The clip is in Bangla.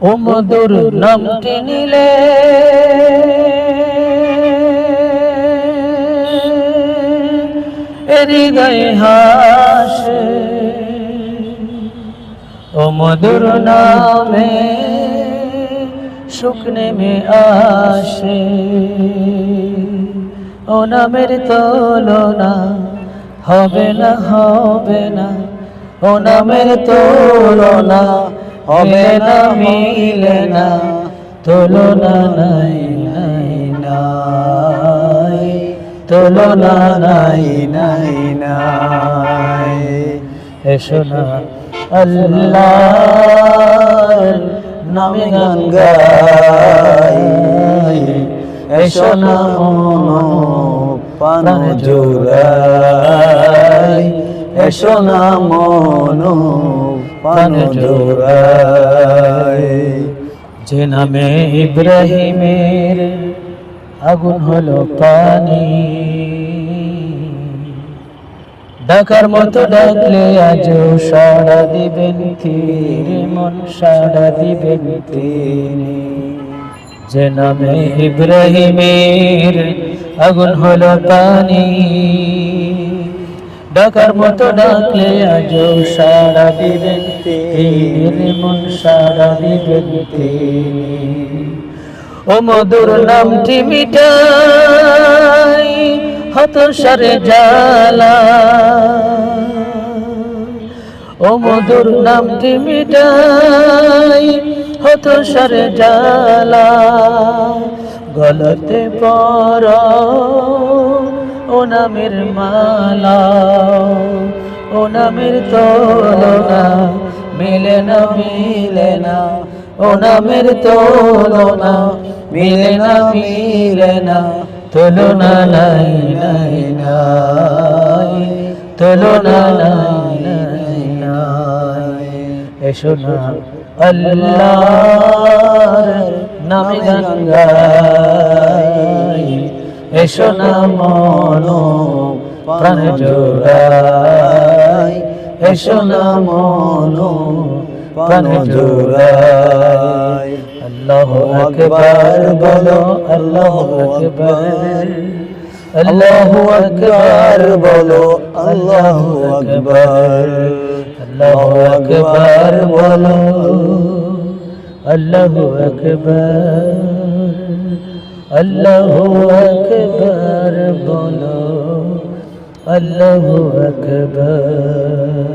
ও মধুর নামটি নিলে হৃদয় হাসে, ও মধুর নামে সুখ নেমে আসে। ও নামের তুলনা হবে না, হবে না, ও নামের তুলনা হবে না, মিলে না, তুলনা নাই নাই নাই, তুলনা নাই নাই নাই। এসো না আল্লাহর নামে গান গাই, এসো না প্রাণ জোড়াই, এসো না মন প্রাণ জোড়াই। যে নামে ইব্রাহিমের আগুন হলো পানি, ডাকার মতো ডাকলে আজও সাড়া দিবেন তিনি, মন সাড়া দিবেন তিনি। যে নামে ইব্রাহিমের আগুন হলো পানি, ডাকার মতো ডাকলে আজও সাড়া দিবেন তিনি, মন সাড়া দিবেন তিনি। ও মধুর নামটি মিটাই হতাশারে জ্বালা, ও মধুর নামটি মিটাই হতাশারে জ্বালা। গলাতে পরা ও নামের মালা, ও নামের তুলনা মিলে না, মিলে না, ও নামের তুলনা মিলে না, মিলে না, তুলনা নাই নাই নাই, তুলনা নাই নাই নাই। এসো না আল্লাহর নামে গান গাই, এসো না মন প্রাণ জোড়াই, এসো না মন প্রাণ জোড়াই। আল্লাহু আকবার বলো, আল্লাহু আকবার, আল্লাহু আকবার বলো, আল্লাহু আকবার, আল্লাহু আকবার বলো, আল্লাহু আকবার, আল্লাহু আকবার বলো, আল্লাহু আকবার।